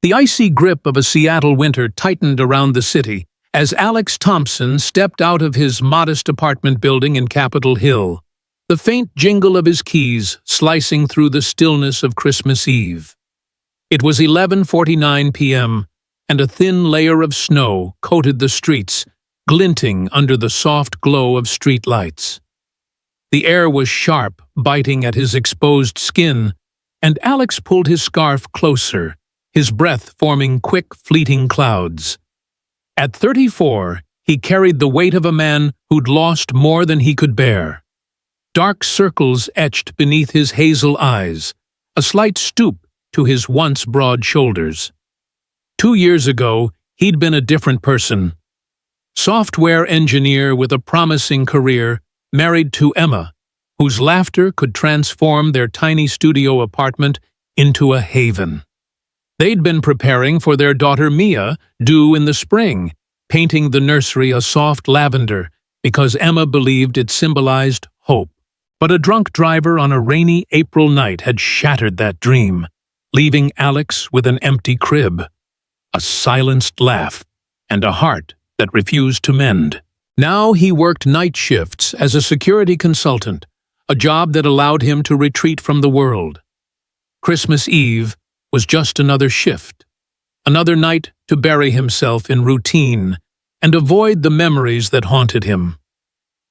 The icy grip of a Seattle winter tightened around the city as Alex Thompson stepped out of his modest apartment building in Capitol Hill, the faint jingle of his keys slicing through the stillness of Christmas Eve. It was 11:49 p.m., and a thin layer of snow coated the streets, glinting under the soft glow of street lights. The air was sharp, biting at his exposed skin, and Alex pulled his scarf closer, his breath forming quick, fleeting clouds. At 34, he carried the weight of a man who'd lost more than he could bear. Dark circles etched beneath his hazel eyes, a slight stoop to his once broad shoulders. 2 years ago, he'd been a different person. Software engineer with a promising career, married to Emma, whose laughter could transform their tiny studio apartment into a haven. They'd been preparing for their daughter Mia, due in the spring, painting the nursery a soft lavender because Emma believed it symbolized hope. But a drunk driver on a rainy April night had shattered that dream, leaving Alex with an empty crib, a silenced laugh, and a heart that refused to mend. Now he worked night shifts as a security consultant, a job that allowed him to retreat from the world. Christmas Eve was just another shift, another night to bury himself in routine and avoid the memories that haunted him.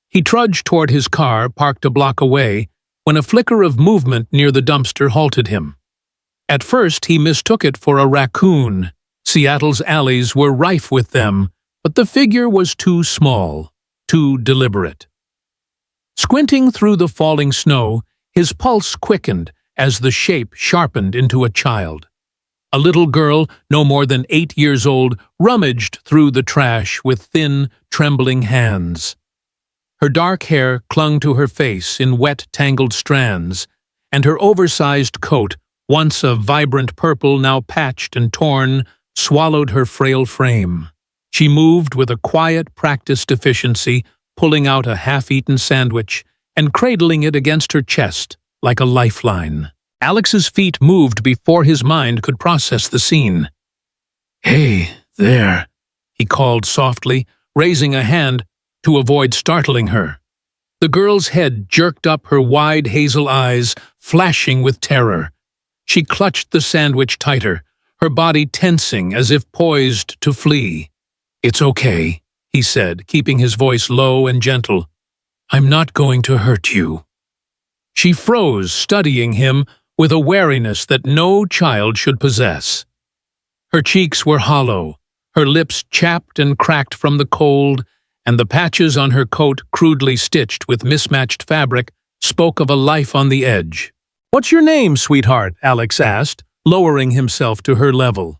He trudged toward his car, parked a block away, when a flicker of movement near the dumpster halted him. At first, he mistook it for a raccoon. Seattle's alleys were rife with them, but the figure was too small, too deliberate. Squinting through the falling snow, his pulse quickened as the shape sharpened into a child. A little girl, no more than 8 years old, rummaged through the trash with thin, trembling hands. Her dark hair clung to her face in wet, tangled strands, and her oversized coat, once a vibrant purple, now patched and torn, swallowed her frail frame. She moved with a quiet, practiced efficiency, pulling out a half-eaten sandwich and cradling it against her chest like a lifeline. Alex's feet moved before his mind could process the scene. "Hey, there," he called softly, raising a hand to avoid startling her. The girl's head jerked up, her wide hazel eyes flashing with terror. She clutched the sandwich tighter, her body tensing as if poised to flee. "It's okay," he said, keeping his voice low and gentle. "I'm not going to hurt you." She froze, studying him with a wariness that no child should possess. Her cheeks were hollow, her lips chapped and cracked from the cold, and the patches on her coat, crudely stitched with mismatched fabric, spoke of a life on the edge. "What's your name, sweetheart?" Alex asked, lowering himself to her level.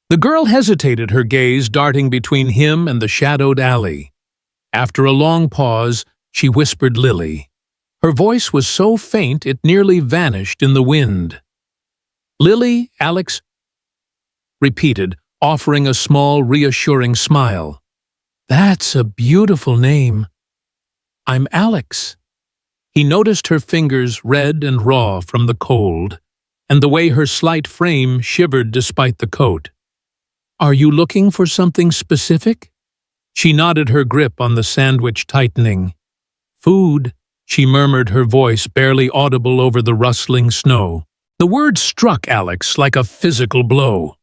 The girl hesitated, her gaze darting between him and the shadowed alley. After a long pause, she whispered Lily. Her voice was so faint it nearly vanished in the wind. "Lily," Alex repeated, offering a small, reassuring smile. "That's a beautiful name." "I'm Alex." He noticed her fingers red and raw from the cold, and the way her slight frame shivered despite the coat. "Are you looking for something specific?" She nodded, her grip on the sandwich tightening. "Food," she murmured, her voice barely audible over the rustling snow. The word struck Alex like a physical blow.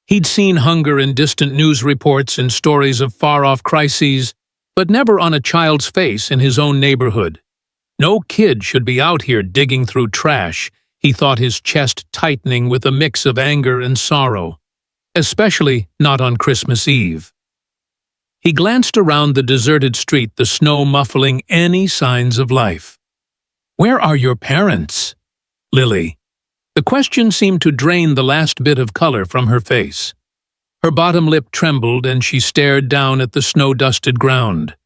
He'd seen hunger in distant news reports and stories of far-off crises, but never on a child's face in his own neighborhood. No kid should be out here digging through trash, he thought, his chest tightening with a mix of anger and sorrow. Especially not on Christmas Eve. He glanced around the deserted street, the snow muffling any signs of life. "Where are your parents?" "Lily." The question seemed to drain the last bit of color from her face. Her bottom lip trembled and she stared down at the snow-dusted ground.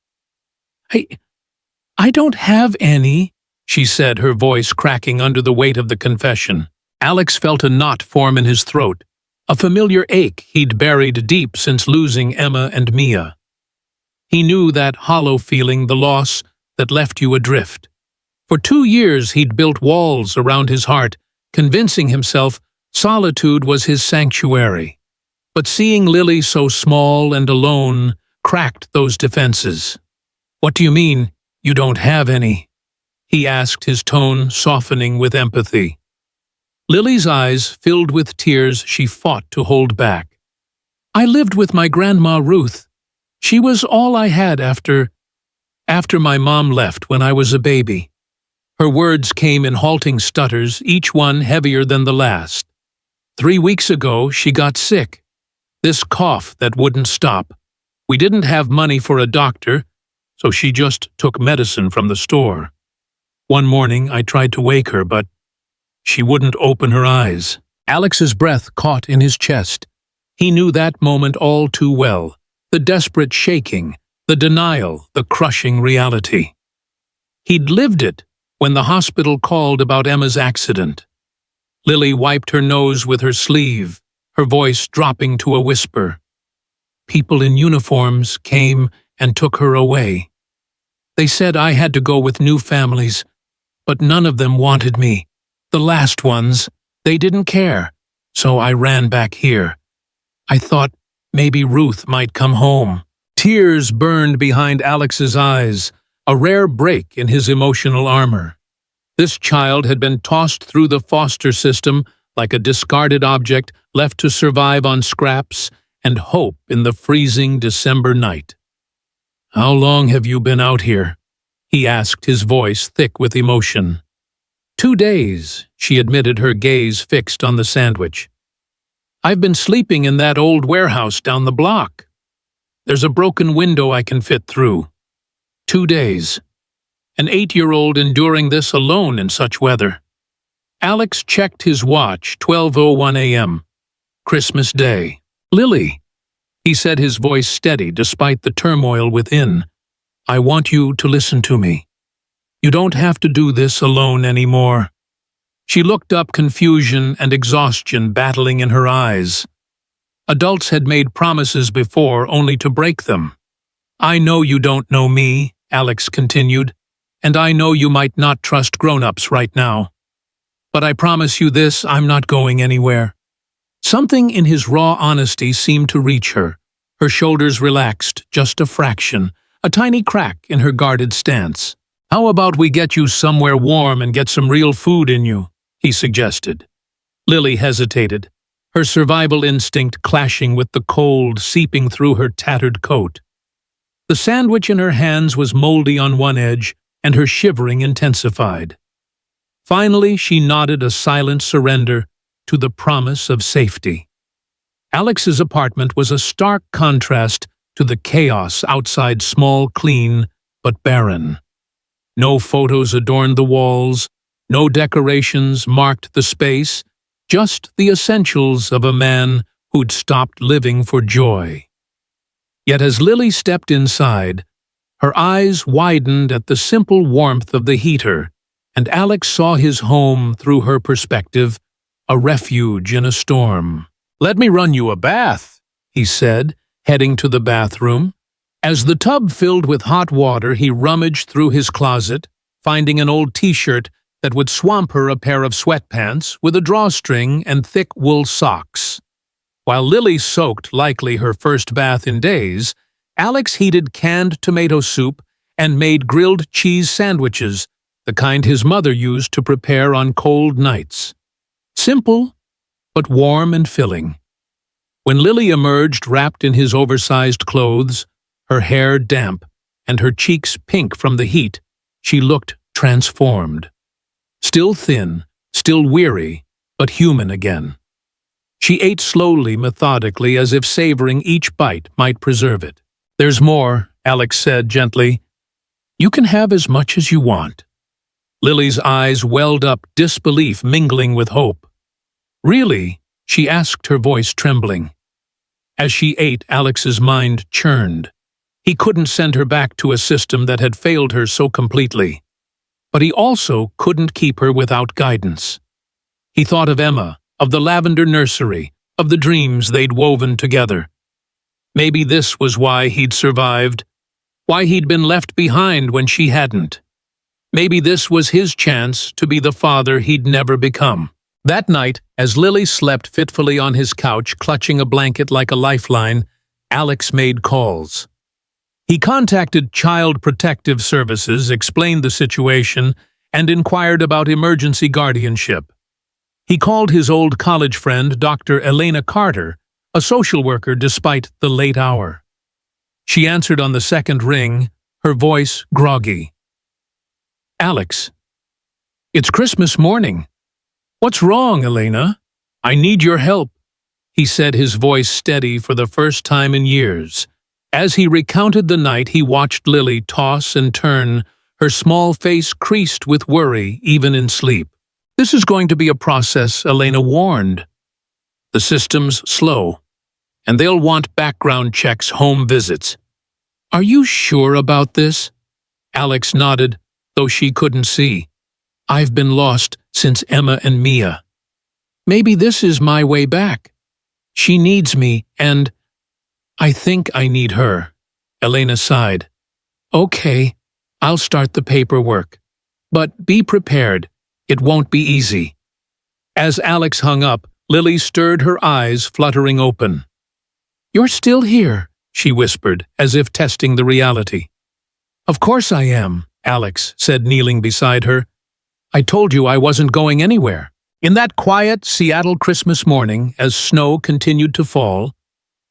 I don't have any," she said, her voice cracking under the weight of the confession. Alex felt a knot form in his throat, a familiar ache he'd buried deep since losing Emma and Mia. He knew that hollow feeling, the loss that left you adrift. For 2 years he'd built walls around his heart, convincing himself Solitude was his sanctuary, but seeing Lily so small and alone cracked those defenses. "What do you mean, you don't have any?" he asked, his tone softening with empathy. Lily's eyes filled with tears she fought to hold back. "I lived with my Grandma Ruth. She was all I had after my mom left when I was a baby." Her words came in halting stutters, each one heavier than the last. 3 weeks ago, she got sick. This cough that wouldn't stop. We didn't have money for a doctor, so she just took medicine from the store. One morning, I tried to wake her, but she wouldn't open her eyes. Alex's breath caught in his chest. He knew that moment all too well. The desperate shaking, the denial, the crushing reality. He'd lived it when the hospital called about Emma's accident. Lily wiped her nose with her sleeve, her voice dropping to a whisper. People in uniforms came and took her away. They said I had to go with new families, but none of them wanted me. The last ones, they didn't care, so I ran back here. I thought maybe Ruth might come home. Tears burned behind Alex's eyes, a rare break in his emotional armor. This child had been tossed through the foster system like a discarded object left to survive on scraps and hope in the freezing December night. "How long have you been out here?" he asked, his voice thick with emotion. 2 days, she admitted, her gaze fixed on the sandwich. "I've been sleeping in that old warehouse down the block. There's a broken window I can fit through. 2 days. An 8-year-old enduring this alone in such weather." Alex checked his watch, 12:01 a.m. Christmas Day. "Lily," he said, his voice steady despite the turmoil within, "I want you to listen to me. You don't have to do this alone anymore." She looked up, confusion and exhaustion battling in her eyes. Adults had made promises before only to break them. "I know you don't know me," Alex continued, "and I know you might not trust grown-ups right now. But I promise you this, I'm not going anywhere." Something in his raw honesty seemed to reach her. Her shoulders relaxed, just a fraction, a tiny crack in her guarded stance. "How about we get you somewhere warm and get some real food in you?" he suggested. Lily hesitated, her survival instinct clashing with the cold seeping through her tattered coat. The sandwich in her hands was moldy on one edge, and her shivering intensified. Finally, she nodded a silent surrender to the promise of safety. Alex's apartment was a stark contrast to the chaos outside, small, clean, but barren. No photos adorned the walls, no decorations marked the space, just the essentials of a man who'd stopped living for joy. Yet as Lily stepped inside, her eyes widened at the simple warmth of the heater, and Alex saw his home through her perspective, a refuge in a storm. "Let me run you a bath," he said, heading to the bathroom. As the tub filled with hot water, he rummaged through his closet, finding an old t-shirt that would swamp her a pair of sweatpants with a drawstring and thick wool socks. While Lily soaked, likely her first bath in days, Alex heated canned tomato soup and made grilled cheese sandwiches, the kind his mother used to prepare on cold nights. Simple, but warm and filling. When Lily emerged wrapped in his oversized clothes, her hair damp and her cheeks pink from the heat, she looked transformed. Still thin, still weary, but human again. She ate slowly, methodically, as if savoring each bite might preserve it. "There's more," Alex said gently. "You can have as much as you want." Lily's eyes welled up, disbelief mingling with hope. "Really?" she asked, her voice trembling. As she ate, Alex's mind churned. He couldn't send her back to a system that had failed her so completely. But he also couldn't keep her without guidance. He thought of Emma, of the lavender nursery, of the dreams they'd woven together. Maybe this was why he'd survived, why he'd been left behind when she hadn't. Maybe this was his chance to be the father he'd never become. That night, as Lily slept fitfully on his couch, clutching a blanket like a lifeline, Alex made calls. He contacted Child Protective Services, explained the situation, and inquired about emergency guardianship. He called his old college friend, Dr. Elena Carter, a social worker despite the late hour. She answered on the second ring, her voice groggy. "Alex, it's Christmas morning. What's wrong, Elena? I need your help," he said, his voice steady for the first time in years. As he recounted the night, he watched Lily toss and turn, her small face creased with worry even in sleep. "This is going to be a process," Elena warned. "The system's slow, and they'll want background checks, home visits." "Are you sure about this?" Alex nodded, though she couldn't see. "I've been lost since Emma and Mia. Maybe this is my way back. She needs me, and I think I need her." Elena sighed. "Okay, I'll start the paperwork. But be prepared, it won't be easy." As Alex hung up, Lily stirred, her eyes fluttering open. "You're still here," she whispered, as if testing the reality. "Of course I am," Alex said, kneeling beside her. "I told you I wasn't going anywhere." In that quiet Seattle Christmas morning, as snow continued to fall,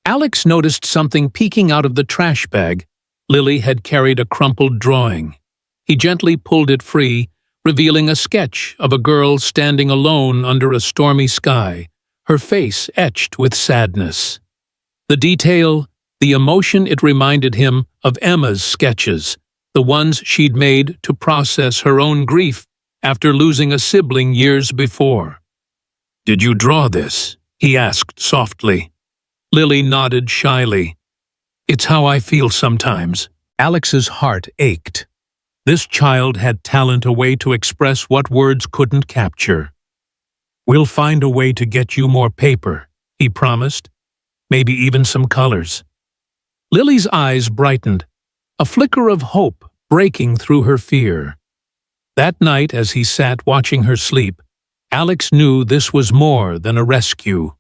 Alex noticed something peeking out of the trash bag. Lily had carried a crumpled drawing. He gently pulled it free, revealing a sketch of a girl standing alone under a stormy sky, her face etched with sadness. The detail, the emotion, it reminded him of Emma's sketches, the ones she'd made to process her own grief after losing a sibling years before. "Did you draw this?" he asked softly. Lily nodded shyly. "It's how I feel sometimes." Alex's heart ached. This child had talent, a way to express what words couldn't capture. "We'll find a way to get you more paper," he promised. "Maybe even some colors." Lily's eyes brightened, a flicker of hope breaking through her fear. That night, as he sat watching her sleep, Alex knew this was more than a rescue.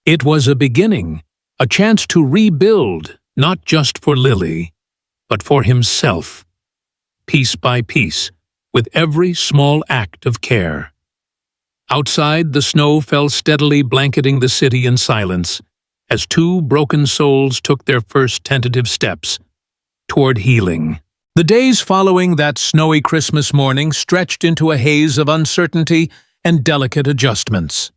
It was a beginning, a chance to rebuild, not just for Lily, but for himself, piece by piece, with every small act of care. Outside, the snow fell steadily, blanketing the city in silence, as two broken souls took their first tentative steps toward healing. The days following that snowy Christmas morning stretched into a haze of uncertainty and delicate adjustments.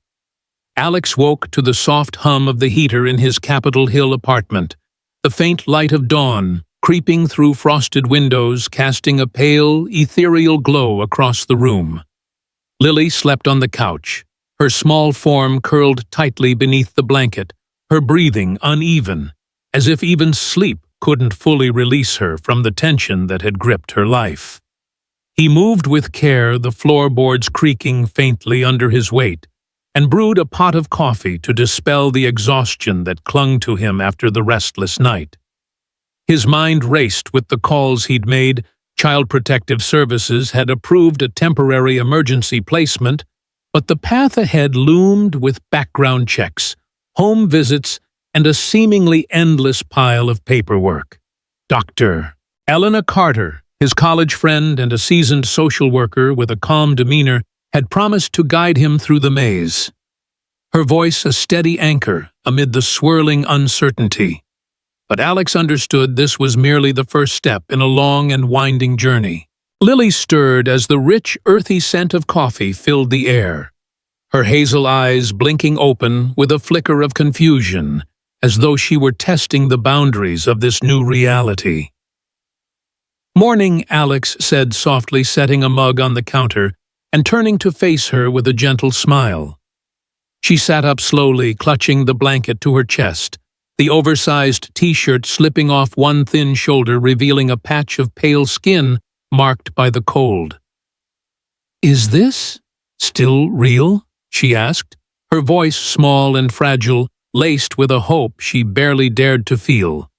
Alex woke to the soft hum of the heater in his Capitol Hill apartment, the faint light of dawn creeping through frosted windows, casting a pale, ethereal glow across the room. Lily slept on the couch, her small form curled tightly beneath the blanket, her breathing uneven, as if even sleep couldn't fully release her from the tension that had gripped her life. He moved with care, the floorboards creaking faintly under his weight, and brewed a pot of coffee to dispel the exhaustion that clung to him after the restless night. His mind raced with the calls he'd made. Child Protective Services had approved a temporary emergency placement, but the path ahead loomed with background checks, home visits, and a seemingly endless pile of paperwork. Dr. Elena Carter, his college friend and a seasoned social worker with a calm demeanor, had promised to guide him through the maze. Her voice a steady anchor amid the swirling uncertainty. But Alex understood this was merely the first step in a long and winding journey. Lily stirred as the rich, earthy scent of coffee filled the air, her hazel eyes blinking open with a flicker of confusion, as though she were testing the boundaries of this new reality. "Morning," Alex said softly, setting a mug on the counter and turning to face her with a gentle smile. She sat up slowly, clutching the blanket to her chest, the oversized t-shirt slipping off one thin shoulder, revealing a patch of pale skin marked by the cold. "Is this still real?" she asked, her voice small and fragile, laced with a hope she barely dared to feel.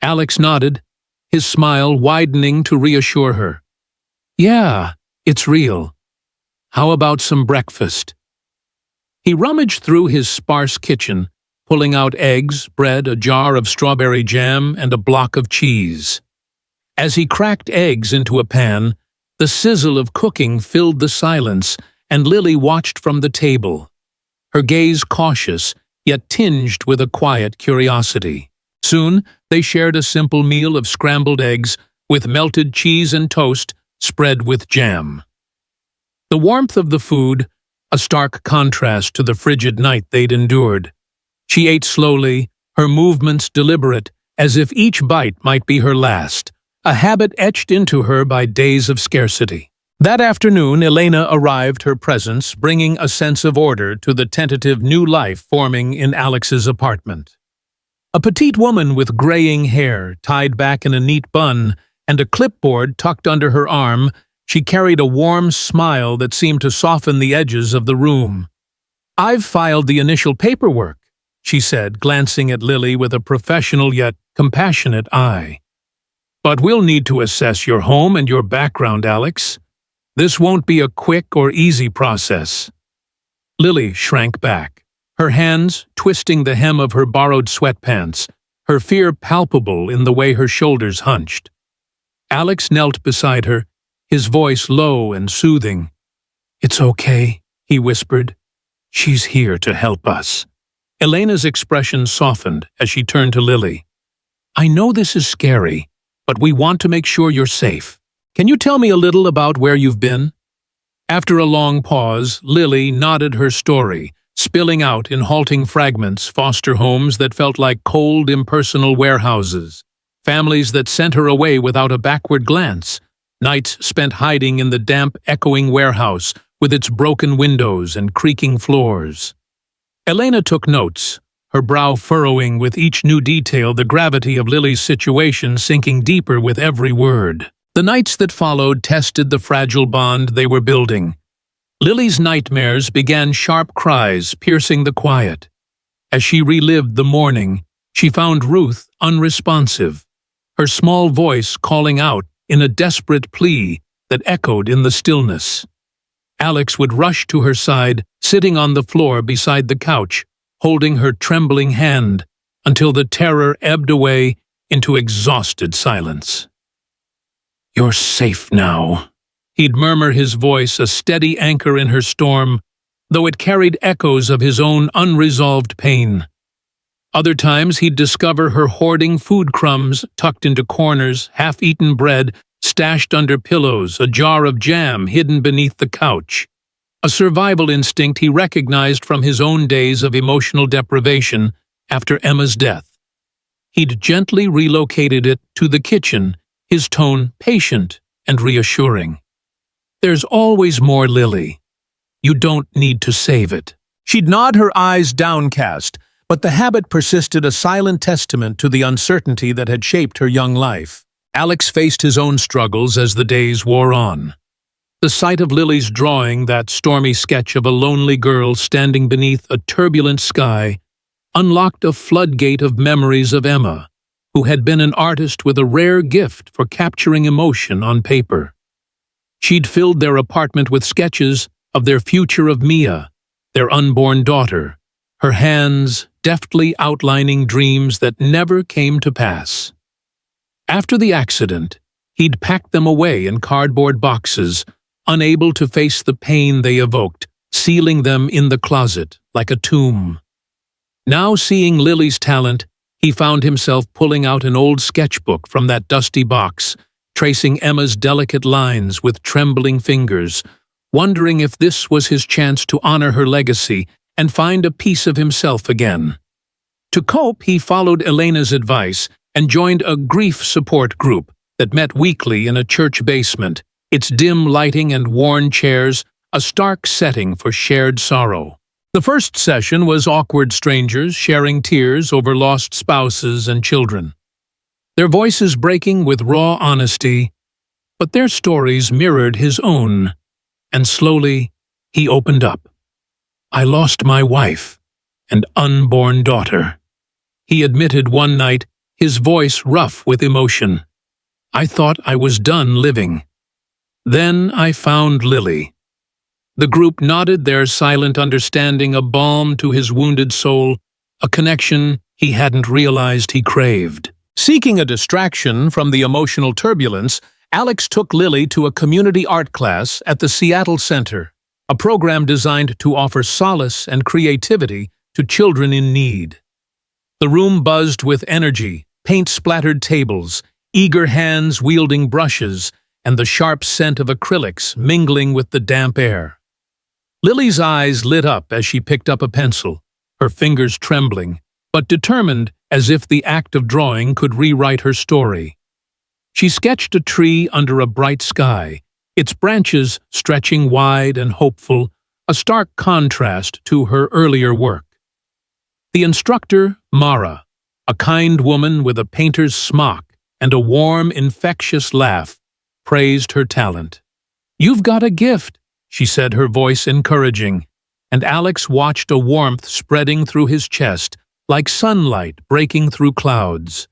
Alex nodded, his smile widening to reassure her. "Yeah, it's real. How about some breakfast?" He rummaged through his sparse kitchen, pulling out eggs, bread, a jar of strawberry jam, and a block of cheese. As he cracked eggs into a pan, the sizzle of cooking filled the silence, and Lily watched from the table, her gaze cautious, yet tinged with a quiet curiosity. Soon, they shared a simple meal of scrambled eggs with melted cheese and toast spread with jam. The warmth of the food, a stark contrast to the frigid night they'd endured. She ate slowly, her movements deliberate, as if each bite might be her last, a habit etched into her by days of scarcity. That afternoon, Elena arrived, her presence bringing a sense of order to the tentative new life forming in Alex's apartment. A petite woman with graying hair tied back in a neat bun and a clipboard tucked under her arm, she carried a warm smile that seemed to soften the edges of the room. "I've filed the initial paperwork," she said, glancing at Lily with a professional yet compassionate eye. "But we'll need to assess your home and your background, Alex. This won't be a quick or easy process." Lily shrank back, her hands twisting the hem of her borrowed sweatpants, her fear palpable in the way her shoulders hunched. Alex knelt beside her, his voice low and soothing. "It's okay," he whispered. "She's here to help us." Elena's expression softened as she turned to Lily. "I know this is scary, but we want to make sure you're safe. Can you tell me a little about where you've been?" After a long pause, Lily nodded her story, spilling out in halting fragments foster homes that felt like cold, impersonal warehouses, families that sent her away without a backward glance, nights spent hiding in the damp, echoing warehouse with its broken windows and creaking floors. Elena took notes, her brow furrowing with each new detail, the gravity of Lily's situation sinking deeper with every word. The nights that followed tested the fragile bond they were building. Lily's nightmares began sharp cries piercing the quiet. As she relived the morning, she found Ruth unresponsive, her small voice calling out in a desperate plea that echoed in the stillness. Alex would rush to her side, sitting on the floor beside the couch, holding her trembling hand, until the terror ebbed away into exhausted silence. "You're safe now," he'd murmur, his voice a steady anchor in her storm, though it carried echoes of his own unresolved pain. Other times he'd discover her hoarding food crumbs tucked into corners, half-eaten bread stashed under pillows, a jar of jam hidden beneath the couch. A survival instinct he recognized from his own days of emotional deprivation after Emma's death. He'd gently relocated it to the kitchen, his tone patient and reassuring. "There's always more, Lily. You don't need to save it." She'd nod, her eyes downcast, but the habit persisted, a silent testament to the uncertainty that had shaped her young life. Alex faced his own struggles as the days wore on. The sight of Lily's drawing, that stormy sketch of a lonely girl standing beneath a turbulent sky, unlocked a floodgate of memories of Emma, who had been an artist with a rare gift for capturing emotion on paper. She'd filled their apartment with sketches of their future, of Mia, their unborn daughter, her hands deftly outlining dreams that never came to pass. After the accident, he'd packed them away in cardboard boxes, unable to face the pain they evoked, sealing them in the closet like a tomb. Now, seeing Lily's talent, he found himself pulling out an old sketchbook from that dusty box, tracing Emma's delicate lines with trembling fingers, wondering if this was his chance to honor her legacy and find a piece of himself again. To cope, he followed Elena's advice and joined a grief support group that met weekly in a church basement, its dim lighting and worn chairs a stark setting for shared sorrow. The first session was awkward strangers sharing tears over lost spouses and children, their voices breaking with raw honesty, but their stories mirrored his own, and slowly he opened up. "I lost my wife and unborn daughter," he admitted one night, his voice rough with emotion. "I thought I was done living. Then I found Lily. The group nodded, their silent understanding a balm to his wounded soul, a connection he hadn't realized he craved. Seeking a distraction from the emotional turbulence, Alex took Lily to a community art class at the Seattle Center, a program designed to offer solace and creativity to children in need. The room buzzed with energy, paint-splattered tables, eager hands wielding brushes, and the sharp scent of acrylics mingling with the damp air. Lily's eyes lit up as she picked up a pencil, her fingers trembling, but determined as if the act of drawing could rewrite her story. She sketched a tree under a bright sky, its branches stretching wide and hopeful, a stark contrast to her earlier work. The instructor, Mara, a kind woman with a painter's smock and a warm, infectious laugh, praised her talent. "You've got a gift," she said, her voice encouraging, and Alex watched a warmth spreading through his chest, like sunlight breaking through clouds.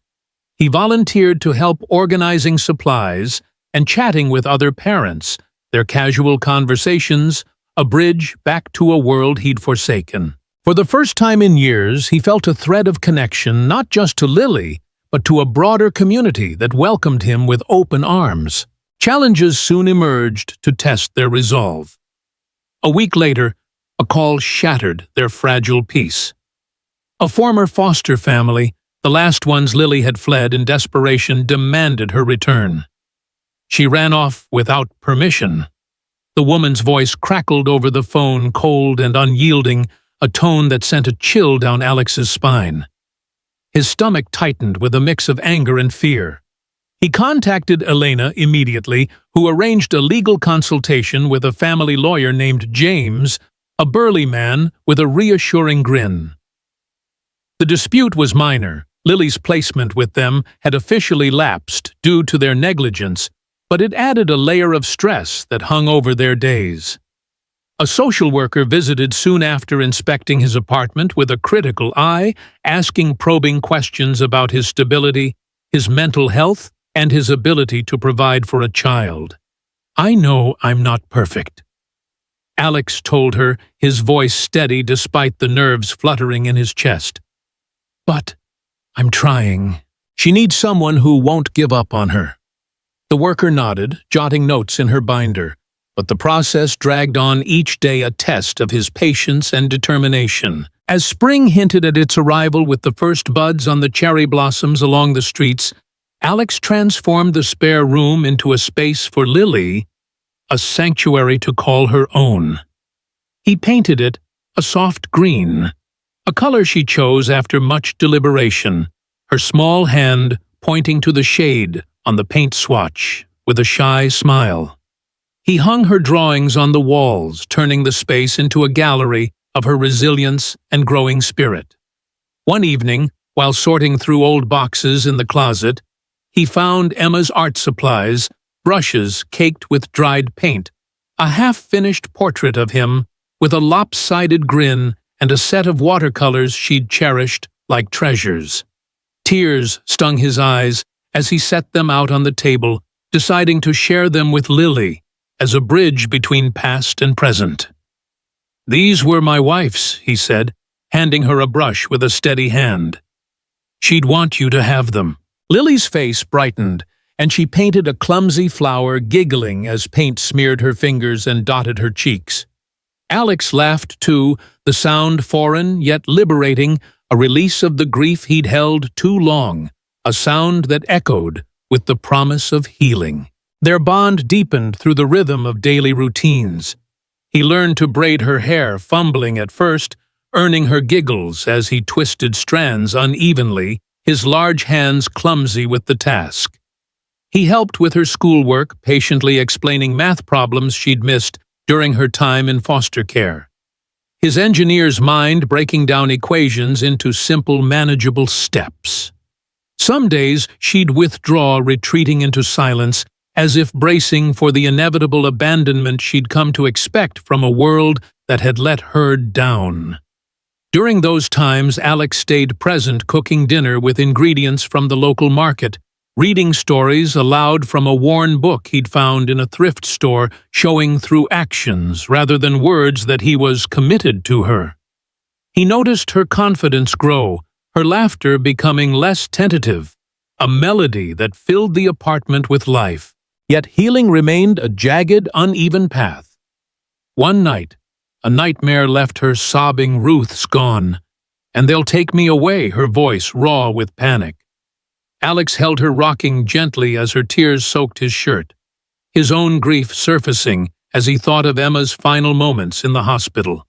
He volunteered to help organizing supplies and chatting with other parents, their casual conversations, a bridge back to a world he'd forsaken. For the first time in years, he felt a thread of connection not just to Lily, but to a broader community that welcomed him with open arms. Challenges soon emerged to test their resolve. A week later, a call shattered their fragile peace. A former foster family, the last ones Lily had fled in desperation, demanded her return. She ran off without permission. The woman's voice crackled over the phone, cold and unyielding, a tone that sent a chill down Alex's spine. His stomach tightened with a mix of anger and fear. He contacted Elena immediately, who arranged a legal consultation with a family lawyer named James, a burly man with a reassuring grin. The dispute was minor. Lily's placement with them had officially lapsed due to their negligence, but it added a layer of stress that hung over their days. A social worker visited soon after, inspecting his apartment with a critical eye, asking probing questions about his stability, his mental health, and his ability to provide for a child. "I know I'm not perfect," Alex told her, his voice steady despite the nerves fluttering in his chest. "But I'm trying. She needs someone who won't give up on her." The worker nodded, jotting notes in her binder, but the process dragged on, each day a test of his patience and determination. As spring hinted at its arrival with the first buds on the cherry blossoms along the streets, Alex transformed the spare room into a space for Lily, a sanctuary to call her own. He painted it a soft green, a color she chose after much deliberation, her small hand pointing to the shade on the paint swatch with a shy smile. He hung her drawings on the walls, turning the space into a gallery of her resilience and growing spirit. One evening, while sorting through old boxes in the closet, he found Emma's art supplies, brushes caked with dried paint, a half-finished portrait of him with a lopsided grin, and a set of watercolors she'd cherished like treasures. Tears stung his eyes as he set them out on the table, deciding to share them with Lily as a bridge between past and present. "These were my wife's," he said, handing her a brush with a steady hand. "She'd want you to have them." Lily's face brightened, and she painted a clumsy flower, giggling as paint smeared her fingers and dotted her cheeks. Alex laughed too, the sound foreign yet liberating, a release of the grief he'd held too long, a sound that echoed with the promise of healing. Their bond deepened through the rhythm of daily routines. He learned to braid her hair, fumbling at first, earning her giggles as he twisted strands unevenly, his large hands clumsy with the task. He helped with her schoolwork, patiently explaining math problems she'd missed during her time in foster care. His engineer's mind breaking down equations into simple, manageable steps. Some days she'd withdraw, retreating into silence, as if bracing for the inevitable abandonment she'd come to expect from a world that had let her down. During those times, Alex stayed present, cooking dinner with ingredients from the local market, reading stories aloud from a worn book he'd found in a thrift store, showing through actions rather than words that he was committed to her. He noticed her confidence grow, her laughter becoming less tentative, a melody that filled the apartment with life. Yet healing remained a jagged, uneven path. One night, a nightmare left her sobbing, "Ruth's gone, and they'll take me away," her voice raw with panic. Alex held her, rocking gently as her tears soaked his shirt, his own grief surfacing as he thought of Emma's final moments in the hospital.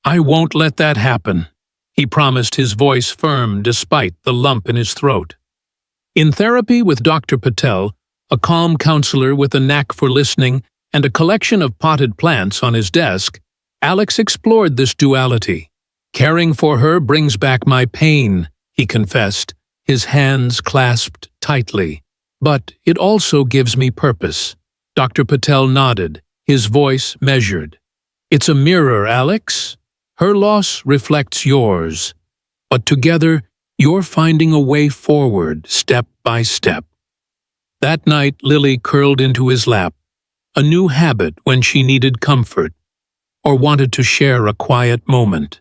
"I won't let that happen," he promised, his voice firm despite the lump in his throat. In therapy with Dr. Patel, a calm counselor with a knack for listening and a collection of potted plants on his desk, Alex explored this duality. "Caring for her brings back my pain," he confessed, his hands clasped tightly. "But it also gives me purpose." Dr. Patel nodded, his voice measured. "It's a mirror, Alex. Her loss reflects yours. But together, you're finding a way forward, step by step." That night, Lily curled into his lap, a new habit when she needed comfort or wanted to share a quiet moment.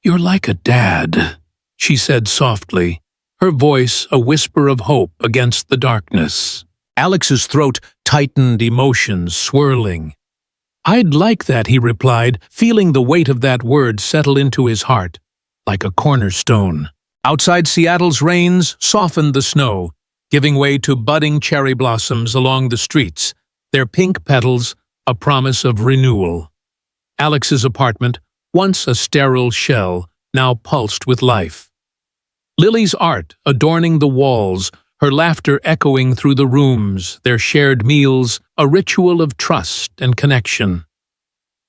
"You're like a dad," she said softly, her voice a whisper of hope against the darkness. Alex's throat tightened, emotions swirling. "I'd like that," he replied, feeling the weight of that word settle into his heart, like a cornerstone. Outside, Seattle's rains softened the snow, giving way to budding cherry blossoms along the streets, their pink petals a promise of renewal. Alex's apartment, once a sterile shell, now pulsed with life. Lily's art adorning the walls, her laughter echoing through the rooms, their shared meals, a ritual of trust and connection.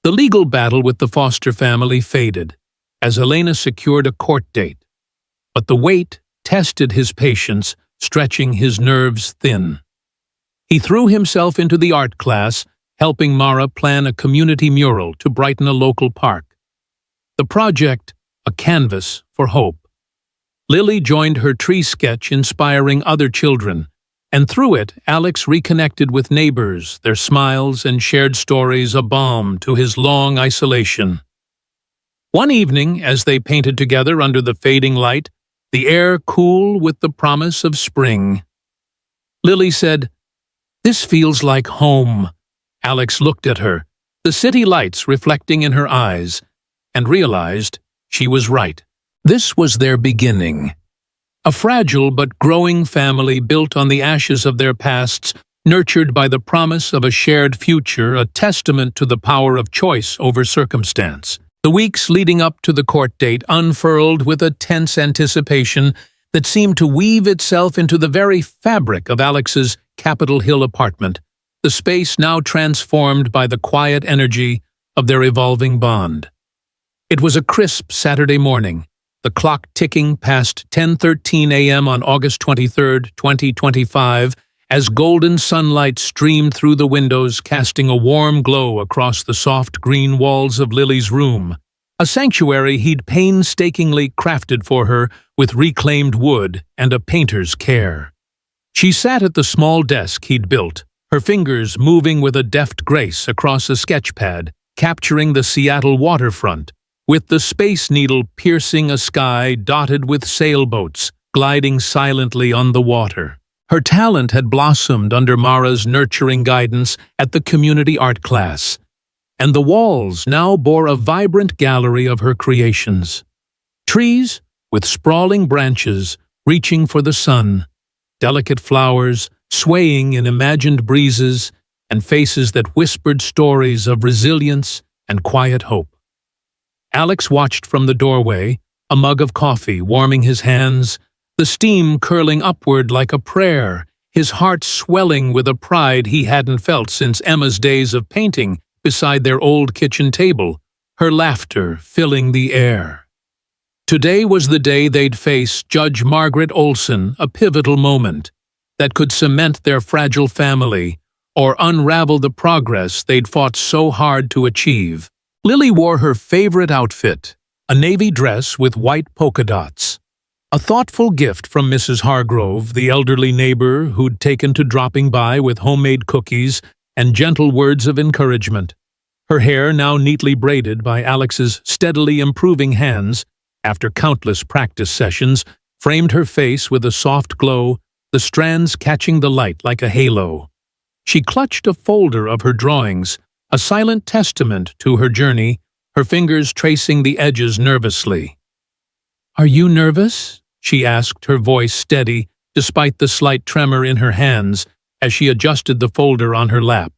The legal battle with the foster family faded, as Elena secured a court date. But the wait tested his patience, stretching his nerves thin. He threw himself into the art class, helping Mara plan a community mural to brighten a local park. The project, a canvas for hope. Lily joined her tree sketch, inspiring other children, and through it, Alex reconnected with neighbors, their smiles and shared stories a balm to his long isolation. One evening, as they painted together under the fading light, the air cool with the promise of spring, Lily said, "This feels like home." Alex looked at her, the city lights reflecting in her eyes, and realized she was right. This was their beginning. A fragile but growing family built on the ashes of their pasts, nurtured by the promise of a shared future, a testament to the power of choice over circumstance. The weeks leading up to the court date unfurled with a tense anticipation that seemed to weave itself into the very fabric of Alex's Capitol Hill apartment, the space now transformed by the quiet energy of their evolving bond. It was a crisp Saturday morning, the clock ticking past 10:13 a.m. on August 23, 2025, as golden sunlight streamed through the windows, casting a warm glow across the soft green walls of Lily's room, a sanctuary he'd painstakingly crafted for her with reclaimed wood and a painter's care. She sat at the small desk he'd built, her fingers moving with a deft grace across a sketchpad, capturing the Seattle waterfront, with the Space Needle piercing a sky dotted with sailboats gliding silently on the water. Her talent had blossomed under Mara's nurturing guidance at the community art class, and the walls now bore a vibrant gallery of her creations. Trees with sprawling branches reaching for the sun, delicate flowers swaying in imagined breezes, and faces that whispered stories of resilience and quiet hope. Alex watched from the doorway, a mug of coffee warming his hands, the steam curling upward like a prayer, his heart swelling with a pride he hadn't felt since Emma's days of painting beside their old kitchen table, her laughter filling the air. Today was the day they'd face Judge Margaret Olson, a pivotal moment that could cement their fragile family or unravel the progress they'd fought so hard to achieve. Lily wore her favorite outfit, a navy dress with white polka dots. A thoughtful gift from Mrs. Hargrove, the elderly neighbor who'd taken to dropping by with homemade cookies and gentle words of encouragement. Her hair, now neatly braided by Alex's steadily improving hands after countless practice sessions, framed her face with a soft glow, the strands catching the light like a halo. She clutched a folder of her drawings, a silent testament to her journey, her fingers tracing the edges nervously. "Are you nervous?" she asked, her voice steady, despite the slight tremor in her hands, as she adjusted the folder on her lap.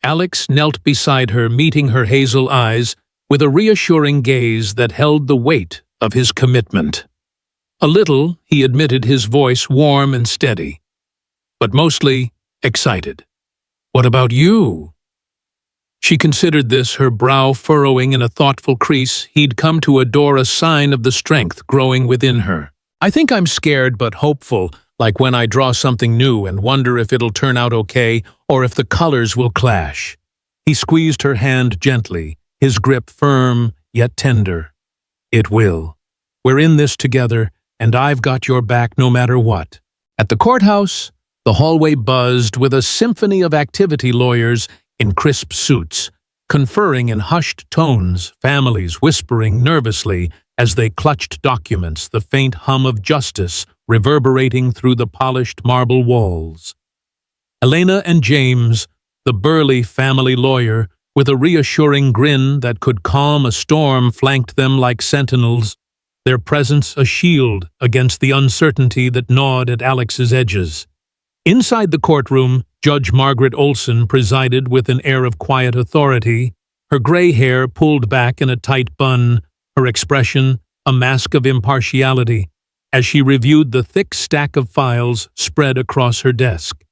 Alex knelt beside her, meeting her hazel eyes with a reassuring gaze that held the weight of his commitment. A little, he admitted, his voice warm and steady, but mostly excited. "What about you?" She considered this, her brow furrowing in a thoughtful crease he'd come to adore, a sign of the strength growing within her. "I think I'm scared but hopeful, like when I draw something new and wonder if it'll turn out okay or if the colors will clash." He squeezed her hand gently, his grip firm yet tender. "It will. We're in this together, and I've got your back no matter what." At the courthouse, the hallway buzzed with a symphony of activity lawyers in crisp suits, conferring in hushed tones, families whispering nervously as they clutched documents, the faint hum of justice reverberating through the polished marble walls. Elena and James, the burly family lawyer, with a reassuring grin that could calm a storm, flanked them like sentinels, their presence a shield against the uncertainty that gnawed at Alex's edges. Inside the courtroom, Judge Margaret Olson presided with an air of quiet authority, her gray hair pulled back in a tight bun, her expression a mask of impartiality, as she reviewed the thick stack of files spread across her desk.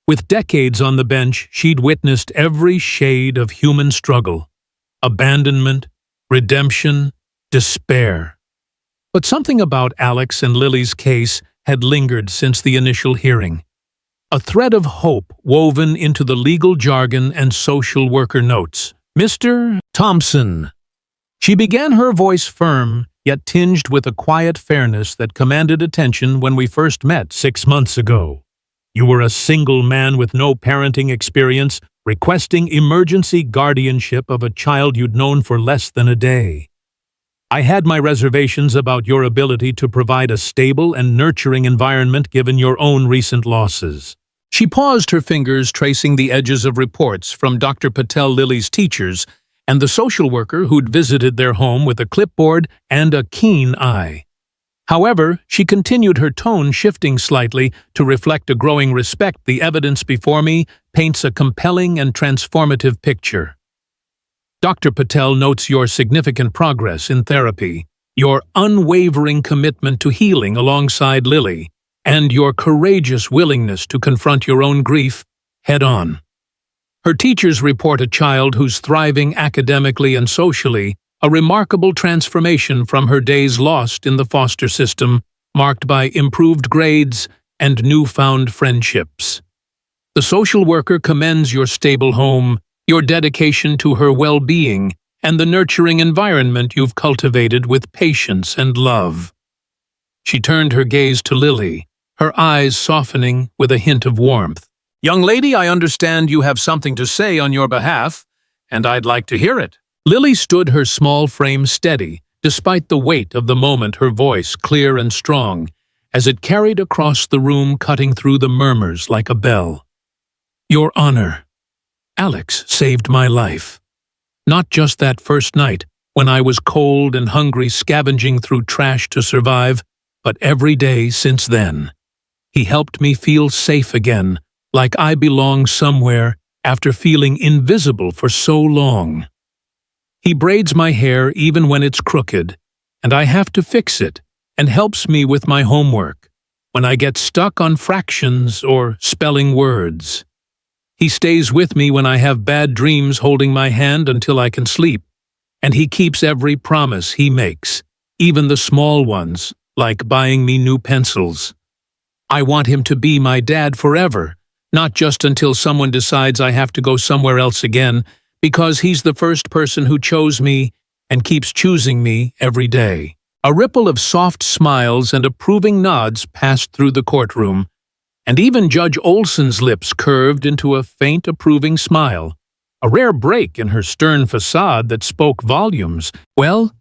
With decades on the bench, she'd witnessed every shade of human struggle: abandonment, redemption, despair. But something about Alex and Lily's case had lingered since the initial hearing. A thread of hope woven into the legal jargon and social worker notes. "Mr. Thompson." She began, her voice firm, yet tinged with a quiet fairness that commanded attention when we first met 6 months ago. "You were a single man with no parenting experience, requesting emergency guardianship of a child you'd known for less than a day. I had my reservations about your ability to provide a stable and nurturing environment given your own recent losses." She paused, her fingers tracing the edges of reports from Dr. Patel, Lily's teachers, and the social worker who'd visited their home with a clipboard and a keen eye. However, she continued, her tone shifting slightly to reflect a growing respect. "The evidence before me paints a compelling and transformative picture. Dr. Patel notes your significant progress in therapy, your unwavering commitment to healing alongside Lily, and your courageous willingness to confront your own grief head-on. Her teachers report a child who's thriving academically and socially, a remarkable transformation from her days lost in the foster system, marked by improved grades and newfound friendships. The social worker commends your stable home, your dedication to her well-being, and the nurturing environment you've cultivated with patience and love." She turned her gaze to Lily, her eyes softening with a hint of warmth. "Young lady, I understand you have something to say on your behalf, and I'd like to hear it." Lily stood, her small frame steady, despite the weight of the moment, her voice clear and strong, as it carried across the room, cutting through the murmurs like a bell. "Your Honor, Alex saved my life. Not just that first night, when I was cold and hungry, scavenging through trash to survive, but every day since then. He helped me feel safe again, like I belong somewhere after feeling invisible for so long. He braids my hair even when it's crooked, and I have to fix it, and helps me with my homework, when I get stuck on fractions or spelling words. He stays with me when I have bad dreams, holding my hand until I can sleep, and he keeps every promise he makes, even the small ones, like buying me new pencils. I want him to be my dad forever, not just until someone decides I have to go somewhere else again, because he's the first person who chose me and keeps choosing me every day." A ripple of soft smiles and approving nods passed through the courtroom, and even Judge Olson's lips curved into a faint approving smile, a rare break in her stern facade that spoke volumes. Well,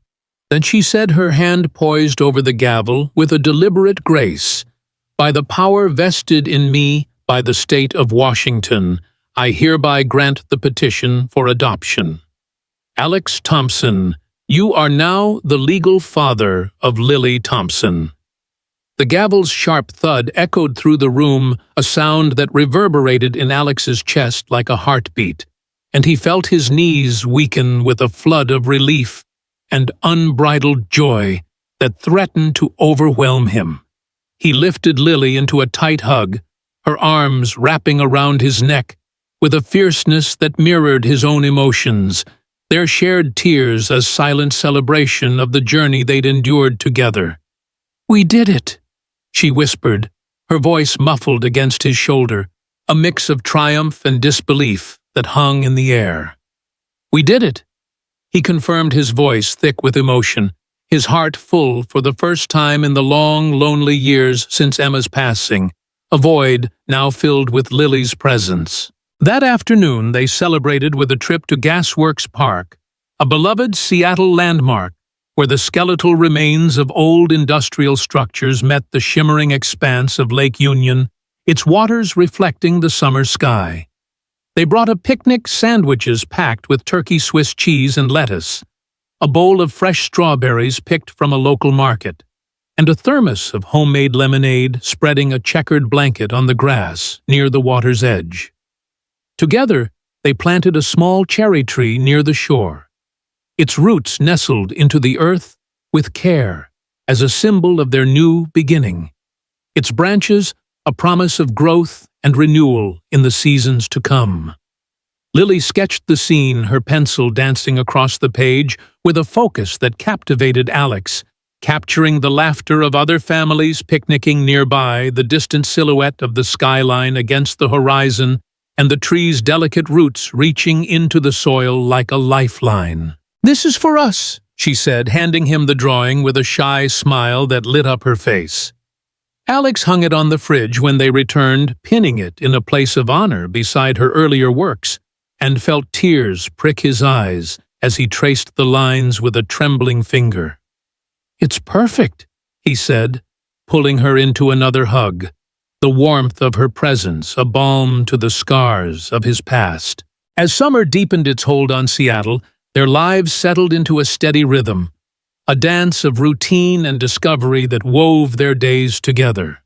then she said, her hand poised over the gavel with a deliberate grace, "By the power vested in me by the state of Washington, I hereby grant the petition for adoption. Alex Thompson, you are now the legal father of Lily Thompson." The gavel's sharp thud echoed through the room, a sound that reverberated in Alex's chest like a heartbeat, and he felt his knees weaken with a flood of relief and unbridled joy that threatened to overwhelm him. He lifted Lily into a tight hug, her arms wrapping around his neck, with a fierceness that mirrored his own emotions, their shared tears a silent celebration of the journey they'd endured together. "We did it," she whispered, her voice muffled against his shoulder, a mix of triumph and disbelief that hung in the air. "We did it," he confirmed, his voice thick with emotion, his heart full for the first time in the long, lonely years since Emma's passing, a void now filled with Lily's presence. That afternoon they celebrated with a trip to Gasworks Park, a beloved Seattle landmark where the skeletal remains of old industrial structures met the shimmering expanse of Lake Union, its waters reflecting the summer sky. They brought a picnic, sandwiches packed with turkey Swiss cheese and lettuce, a bowl of fresh strawberries picked from a local market, and a thermos of homemade lemonade spreading a checkered blanket on the grass near the water's edge. Together, they planted a small cherry tree near the shore, its roots nestled into the earth with care as a symbol of their new beginning, its branches a promise of growth and renewal in the seasons to come. Lily sketched the scene, her pencil dancing across the page with a focus that captivated Alex, capturing the laughter of other families picnicking nearby, the distant silhouette of the skyline against the horizon, and the tree's delicate roots reaching into the soil like a lifeline. "This is for us," she said, handing him the drawing with a shy smile that lit up her face. Alex hung it on the fridge when they returned, pinning it in a place of honor beside her earlier works, and felt tears prick his eyes as he traced the lines with a trembling finger. "It's perfect," he said, pulling her into another hug, the warmth of her presence a balm to the scars of his past. As summer deepened its hold on Seattle, their lives settled into a steady rhythm, a dance of routine and discovery that wove their days together.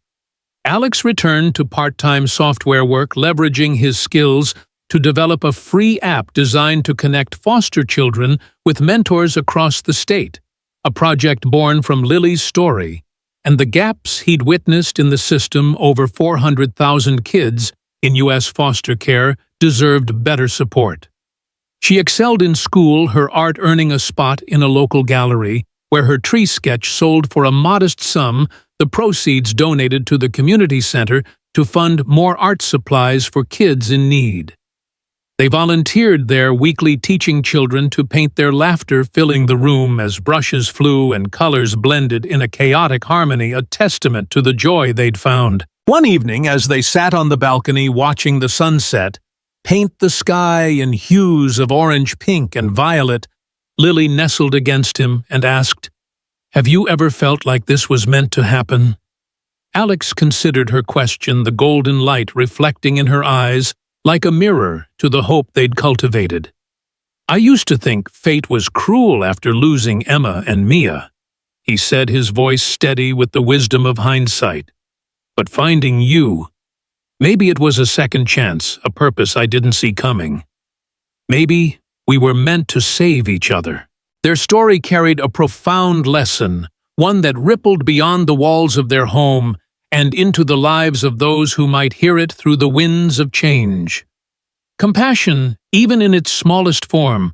Alex returned to part-time software work, leveraging his skills to develop a free app designed to connect foster children with mentors across the state, a project born from Lily's story and the gaps he'd witnessed in the system. Over 400,000 kids in U.S. foster care deserved better support. She excelled in school, her art earning a spot in a local gallery, where her tree sketch sold for a modest sum, the proceeds donated to the community center to fund more art supplies for kids in need. They volunteered there weekly, teaching children to paint their laughter, filling the room as brushes flew and colors blended in a chaotic harmony, a testament to the joy they'd found. One evening, as they sat on the balcony watching the sunset paint the sky in hues of orange, pink, and violet, Lily nestled against him and asked, "Have you ever felt like this was meant to happen?" Alex considered her question, the golden light reflecting in her eyes like a mirror to the hope they'd cultivated. "I used to think fate was cruel after losing Emma and Mia," he said, his voice steady with the wisdom of hindsight. "But finding you, maybe it was a second chance, a purpose I didn't see coming. Maybe we were meant to save each other." Their story carried a profound lesson, one that rippled beyond the walls of their home and into the lives of those who might hear it through the winds of change. Compassion, even in its smallest form,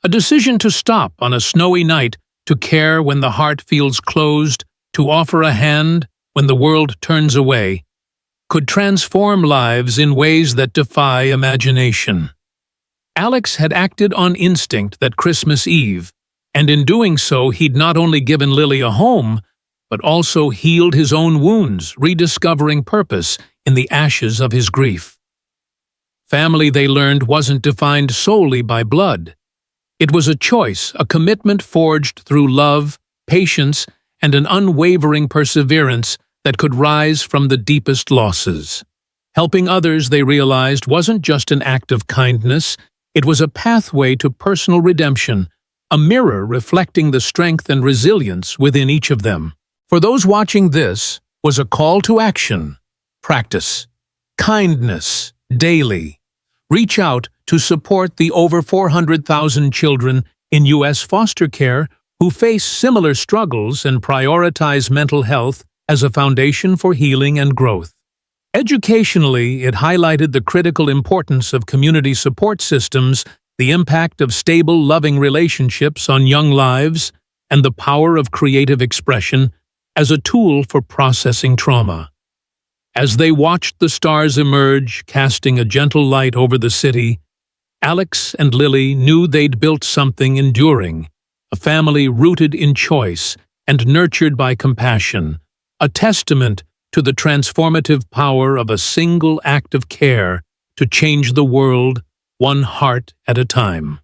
a decision to stop on a snowy night, to care when the heart feels closed, to offer a hand when the world turns away, could transform lives in ways that defy imagination. Alex had acted on instinct that Christmas Eve, And in doing so, he'd not only given Lily a home, but also healed his own wounds, rediscovering purpose in the ashes of his grief. Family, they learned, wasn't defined solely by blood. It was a choice, a commitment forged through love, patience, and an unwavering perseverance that could rise from the deepest losses. Helping others, they realized, wasn't just an act of kindness, it was a pathway to personal redemption, a mirror reflecting the strength and resilience within each of them. For those watching, this was a call to action. Practice kindness daily. Reach out to support the over 400,000 children in U.S. foster care who face similar struggles and prioritize mental health as a foundation for healing and growth. Educationally, it highlighted the critical importance of community support systems, the impact of stable, loving relationships on young lives, and the power of creative expression as a tool for processing trauma. As they watched the stars emerge, casting a gentle light over the city, Alex and Lily knew they'd built something enduring, a family rooted in choice and nurtured by compassion, a testament to the transformative power of a single act of care to change the world one heart at a time.